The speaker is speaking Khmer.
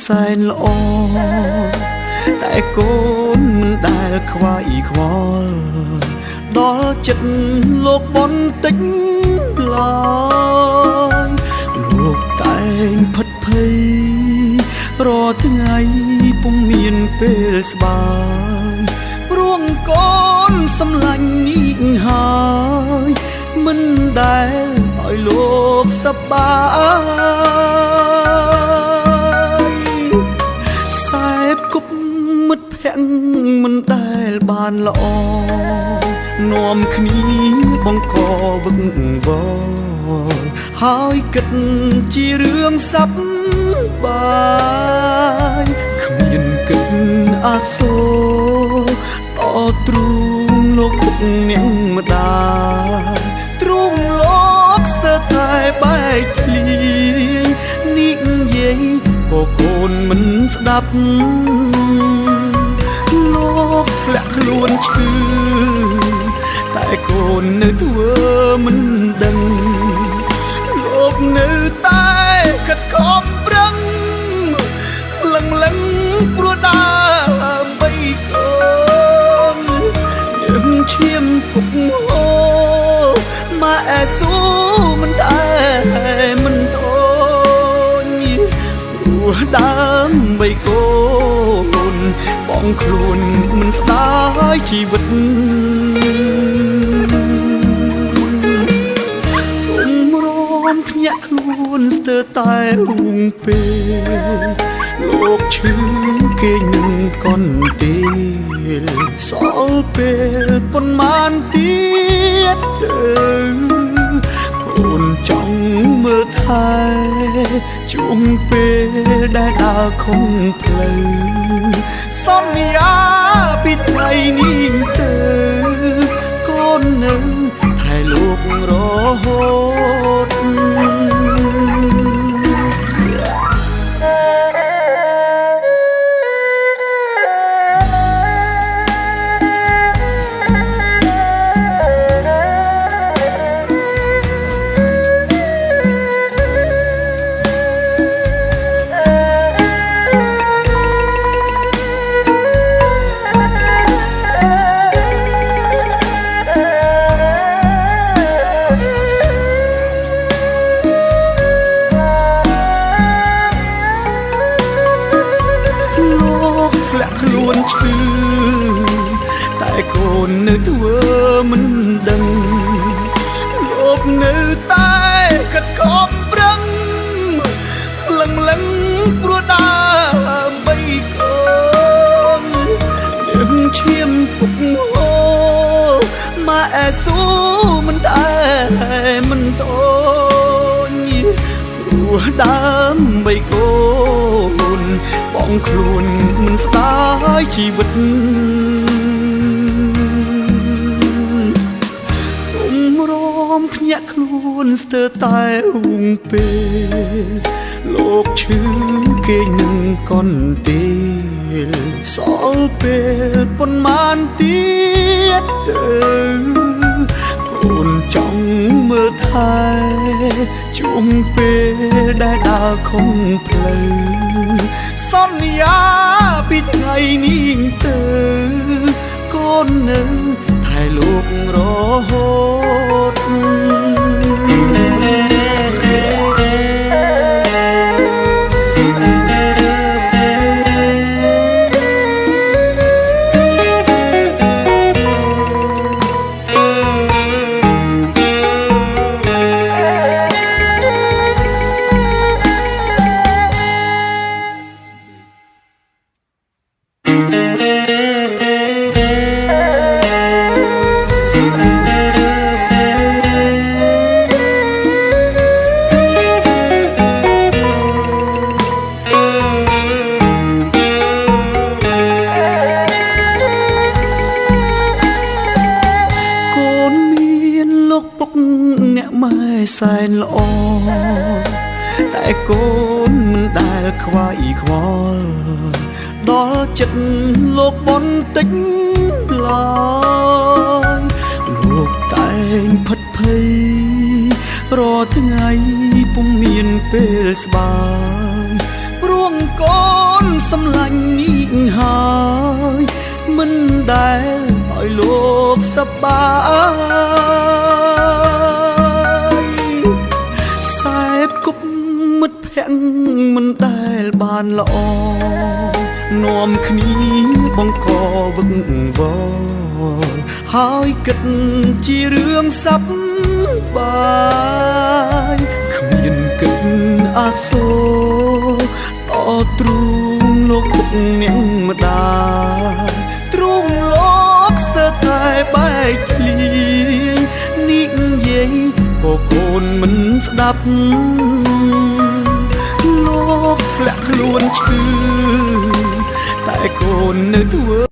សែនល្អតែកូនមិនដែលខ្វាយខ្វល់ដល់ចិត្តលោកបន្តិចឡើយលោកតែងផិតភ័យរាល់ថ្ងៃពុំមានពេលស្បាយព្រោះកូនសំឡាញ់នេះហើយមិនដែលឲ្យលោកសប្បាយសែបគប់មិត្តភក្តិមិនដែលបានល្អនាំគ្នាបង្កវឹកវរហើយគិតជារឿងសប្បាយគ្មានគិតអាសូរដល់ទ្រូងលោកពុកអ្នកម្ដាយទ្រូងលោកស្ទើរតែបែកធ្លាយនិយាយក៏កូនមិនស្ដាប់លោកធ្លាក់ខ្លួនឈឺតែកូននៅធ្វើមិនដឹងលោកនៅតែខិតខំប្រឹងលឹងលឹងព្រោះដើម្បីកូនយើងឈាមពុកហូម៉ែស៊ូមិនតែមិនតូនព្រោះដើម្បីកូនបងខ្លួនមិនស្ដាយជីវិតភ្ញាក់ខ្លួនស្ទើរតែរួងពេលលោកឈឺគេនឹងកន់ពេលសល់ពេលប៉ុន្មានទៀតទៅកូនចង់មើលថែជួងពេលដែលដើរខុំផ្លូវសន្យាពីថ្ងៃនេះទៅកូននៅថែលោករហូតខ្លួនឈឺតែកូននៅធ្វើមិនដឹងលោកនៅតែខិតខំប្រឹងលឹងលឹងព្រោះដើម្បីកូនយើងឈាមពុកហូម៉ែស៊ូមិនតែមិនតូនព្រោះដើម្បីកូនបងខ្លួនមិនស្ដាយជីវិតទុំរំភ្ញាក់ខ្លួនស្ទើរតែរួងពេលលោកឈឺគេនឹងកន់ពេលសល់ពេលប៉ុន្មានទៀតទៅកូនចង់មើលថែជួងពេលដែលដើរខុំផ្លូវសន្យាពីថ្ងៃនេះទៅកូននៅថែលោករហូត សែនល្អតែកូនមិនដែលខ្វាយខ្វល់ដល់ចិត្តលោកបន្តិចឡើយលោកតែងផិតភ័យរាល់ថ្ងៃពុំមានពេលស្បាយព្រោះកូនសម្លាញ់នេះហើយមិនដែលឲ្យលោកសប្បាយសែបគប់មិត្តភក្តិមិនដែលបានល្អនាំគ្នាបង្កវឹកវរហើយគិតជារឿងសប្បាយគ្មានគិតអាសូរដល់ទ្រូងលោកពុកអ្នកម្ដាយទ្រូងលោកស្ទើរតែបែកធ្លាយនិយាយក៏កូនមិនស្ដាប់លោកធ្លាក់ខ្លួនឈឺតែកូននៅធ្វើ